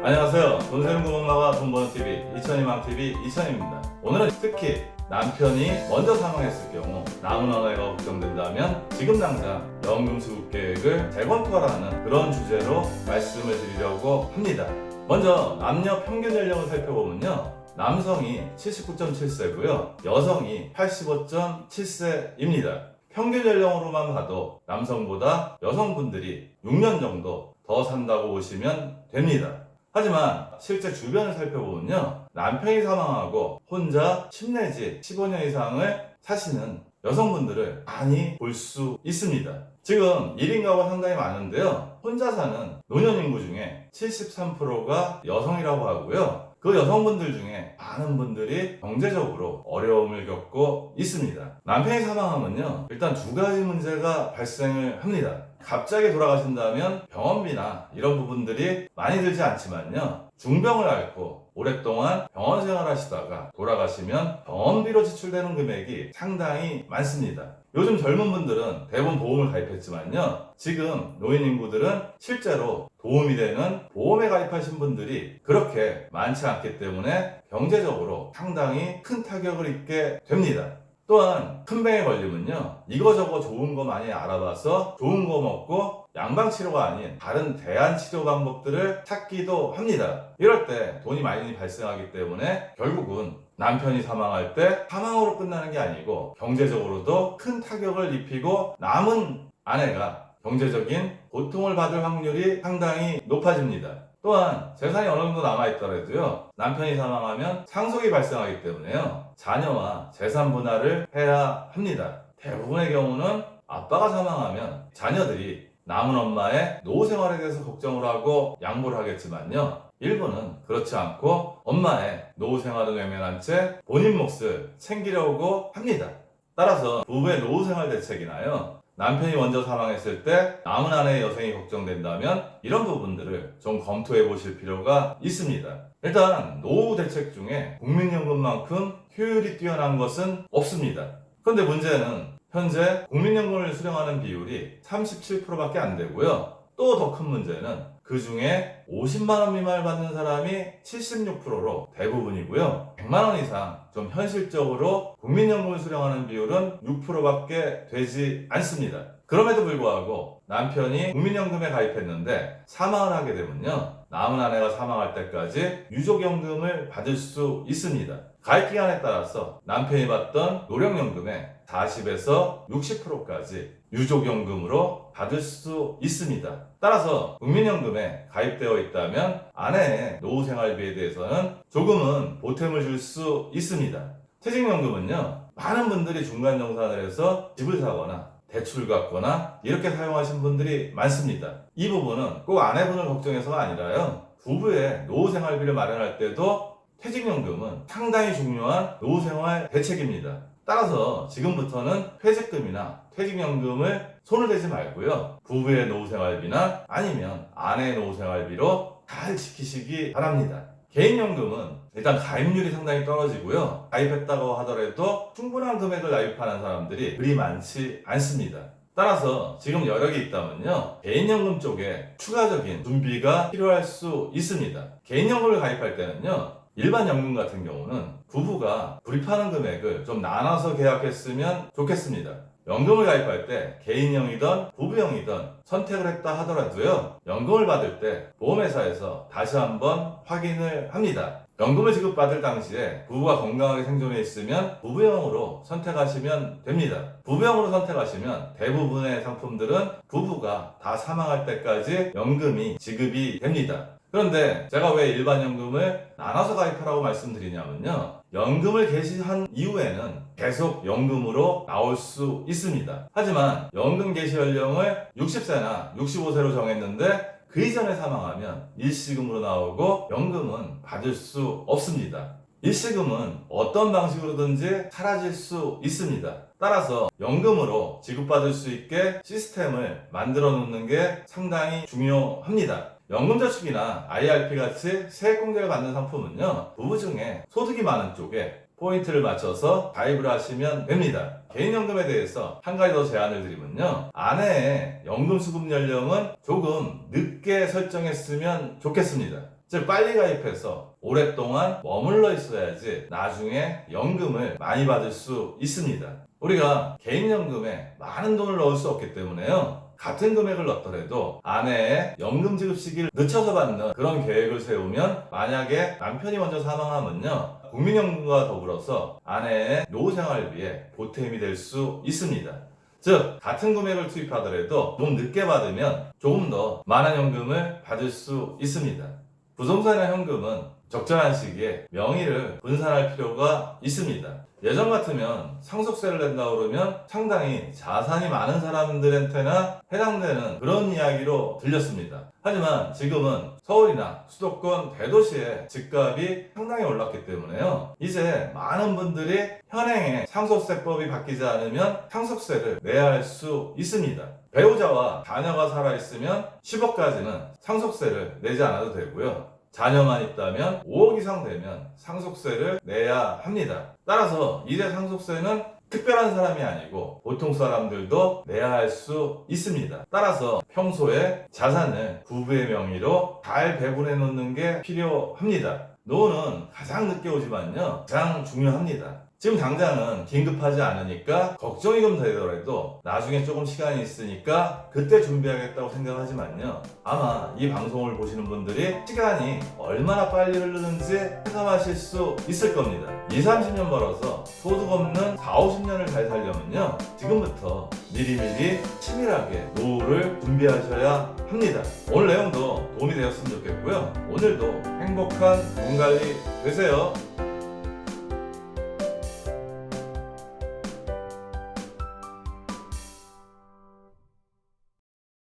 안녕하세요. 돈 세는 구멍나와 돈 버는 TV 이천희망 TV 이천희입니다. 오늘은 특히 남편이 먼저 사망했을 경우 남은 언해가 걱정된다면 지금 당장 연금 수급 계획을 재검토하라는 그런 주제로 말씀을 드리려고 합니다. 먼저 남녀 평균 연령을 살펴보면요, 남성이 79.7세고요 여성이 85.7세입니다 평균 연령으로만 봐도 남성보다 여성분들이 6년 정도 더 산다고 보시면 됩니다. 하지만 실제 주변을 살펴보면요, 남편이 사망하고 혼자 10 내지 15년 이상을 사시는 여성분들을 많이 볼 수 있습니다. 지금 1인 가구가 상당히 많은데요, 혼자 사는 노년 인구 중에 73%가 여성이라고 하고요, 그 여성분들 중에 많은 분들이 경제적으로 어려움을 겪고 있습니다. 남편이 사망하면요, 일단 두 가지 문제가 발생을 합니다. 갑자기 돌아가신다면 병원비나 이런 부분들이 많이 들지 않지만요, 중병을 앓고 오랫동안 병원 생활하시다가 돌아가시면 병원비로 지출되는 금액이 상당히 많습니다. 요즘 젊은 분들은 대부분 보험을 가입했지만요, 지금 노인 인구들은 실제로 도움이 되는 보험에 가입하신 분들이 그렇게 많지 않기 때문에 경제적으로 상당히 큰 타격을 입게 됩니다. 또한 큰 병에 걸리면요, 이거저거 좋은 거 많이 알아봐서 좋은 거 먹고 양방치료가 아닌 다른 대안치료 방법들을 찾기도 합니다. 이럴 때 돈이 많이 발생하기 때문에 결국은 남편이 사망할 때 사망으로 끝나는 게 아니고 경제적으로도 큰 타격을 입히고 남은 아내가 경제적인 고통을 받을 확률이 상당히 높아집니다. 또한 재산이 어느 정도 남아있더라도요, 남편이 사망하면 상속이 발생하기 때문에요, 자녀와 재산 분할을 해야 합니다. 대부분의 경우는 아빠가 사망하면 자녀들이 남은 엄마의 노후 생활에 대해서 걱정을 하고 양보를 하겠지만요, 일부는 그렇지 않고 엄마의 노후 생활을 외면한 채 본인 몫을 챙기려고 합니다. 따라서 부부의 노후 생활 대책이나요, 남편이 먼저 사망했을 때 남은 아내의 여생이 걱정된다면 이런 부분들을 좀 검토해 보실 필요가 있습니다. 일단 노후 대책 중에 국민연금만큼 효율이 뛰어난 것은 없습니다. 그런데 문제는 현재 국민연금을 수령하는 비율이 37%밖에 안 되고요, 또 더 큰 문제는 그 중에 50만원 미만을 받는 사람이 76%로 대부분이고요, 100만원 이상 좀 현실적으로 국민연금을 수령하는 비율은 6%밖에 되지 않습니다. 그럼에도 불구하고 남편이 국민연금에 가입했는데 사망을 하게 되면요, 남은 아내가 사망할 때까지 유족연금을 받을 수 있습니다. 가입기간에 따라서 남편이 받던 노령연금의 40에서 60%까지 유족연금으로 받을 수 있습니다. 따라서 국민연금에 가입되어 있다면 아내의 노후생활비에 대해서는 조금은 보탬을 줄 수 있습니다. 퇴직연금은요, 많은 분들이 중간정산을 해서 집을 사거나 대출 받거나 이렇게 사용하신 분들이 많습니다. 이 부분은 꼭 아내분을 걱정해서가 아니라요, 부부의 노후생활비를 마련할 때도 퇴직연금은 상당히 중요한 노후생활 대책입니다. 따라서 지금부터는 퇴직금이나 퇴직연금을 손을 대지 말고요, 부부의 노후생활비나 아니면 아내의 노후생활비로 잘 지키시기 바랍니다. 개인연금은 일단 가입률이 상당히 떨어지고요, 가입했다고 하더라도 충분한 금액을 납입하는 사람들이 그리 많지 않습니다. 따라서 지금 여력이 있다면요, 개인연금 쪽에 추가적인 준비가 필요할 수 있습니다. 개인연금을 가입할 때는요, 일반 연금 같은 경우는 부부가 불입하는 금액을 좀 나눠서 계약했으면 좋겠습니다. 연금을 가입할 때 개인형이든 부부형이든 선택을 했다 하더라도요, 연금을 받을 때 보험회사에서 다시 한번 확인을 합니다. 연금을 지급받을 당시에 부부가 건강하게 생존해 있으면 부부형으로 선택하시면 됩니다. 부부형으로 선택하시면 대부분의 상품들은 부부가 다 사망할 때까지 연금이 지급이 됩니다. 그런데 제가 왜 일반 연금을 나눠서 가입하라고 말씀드리냐면요, 연금을 개시한 이후에는 계속 연금으로 나올 수 있습니다. 하지만 연금 개시 연령을 60세나 65세로 정했는데 그 이전에 사망하면 일시금으로 나오고 연금은 받을 수 없습니다. 일시금은 어떤 방식으로든지 사라질 수 있습니다. 따라서 연금으로 지급받을 수 있게 시스템을 만들어 놓는 게 상당히 중요합니다. 연금저축이나 IRP 같이 세액공제를 받는 상품은요, 부부 중에 소득이 많은 쪽에 포인트를 맞춰서 가입을 하시면 됩니다. 개인연금에 대해서 한 가지 더 제안을 드리면요, 아내의 연금 수급 연령은 조금 늦게 설정했으면 좋겠습니다. 즉 빨리 가입해서 오랫동안 머물러 있어야지 나중에 연금을 많이 받을 수 있습니다. 우리가 개인연금에 많은 돈을 넣을 수 없기 때문에요, 같은 금액을 넣더라도 아내의 연금 지급 시기를 늦춰서 받는 그런 계획을 세우면, 만약에 남편이 먼저 사망하면요, 국민연금과 더불어서 아내의 노후생활비에 보탬이 될 수 있습니다. 즉 같은 금액을 투입하더라도 좀 늦게 받으면 조금 더 많은 연금을 받을 수 있습니다. 부동산의 현금은 적절한 시기에 명의를 분산할 필요가 있습니다. 예전 같으면 상속세를 낸다 그러면 상당히 자산이 많은 사람들한테나 해당되는 그런 이야기로 들렸습니다. 하지만 지금은 서울이나 수도권 대도시의 집값이 상당히 올랐기 때문에요, 이제 많은 분들이 현행의 상속세법이 바뀌지 않으면 상속세를 내야 할 수 있습니다. 배우자와 자녀가 살아있으면 10억까지는 상속세를 내지 않아도 되고요, 자녀만 있다면 5억 이상 되면 상속세를 내야 합니다. 따라서 이제 상속세는 특별한 사람이 아니고 보통 사람들도 내야 할 수 있습니다. 따라서 평소에 자산을 부부의 명의로 잘 배분해 놓는 게 필요합니다. 노후는 가장 늦게 오지만요, 가장 중요합니다. 지금 당장은 긴급하지 않으니까 걱정이 좀 되더라도 나중에 조금 시간이 있으니까 그때 준비하겠다고 생각하지만요, 아마 이 방송을 보시는 분들이 시간이 얼마나 빨리 흐르는지 체감하실 수 있을 겁니다. 20-30년 벌어서 소득 없는 40-50년을 잘 살려면요, 지금부터 미리미리 치밀하게 노후를 준비하셔야 합니다. 오늘 내용도 도움이 되었으면 좋겠고요, 오늘도 행복한 돈 관리 되세요.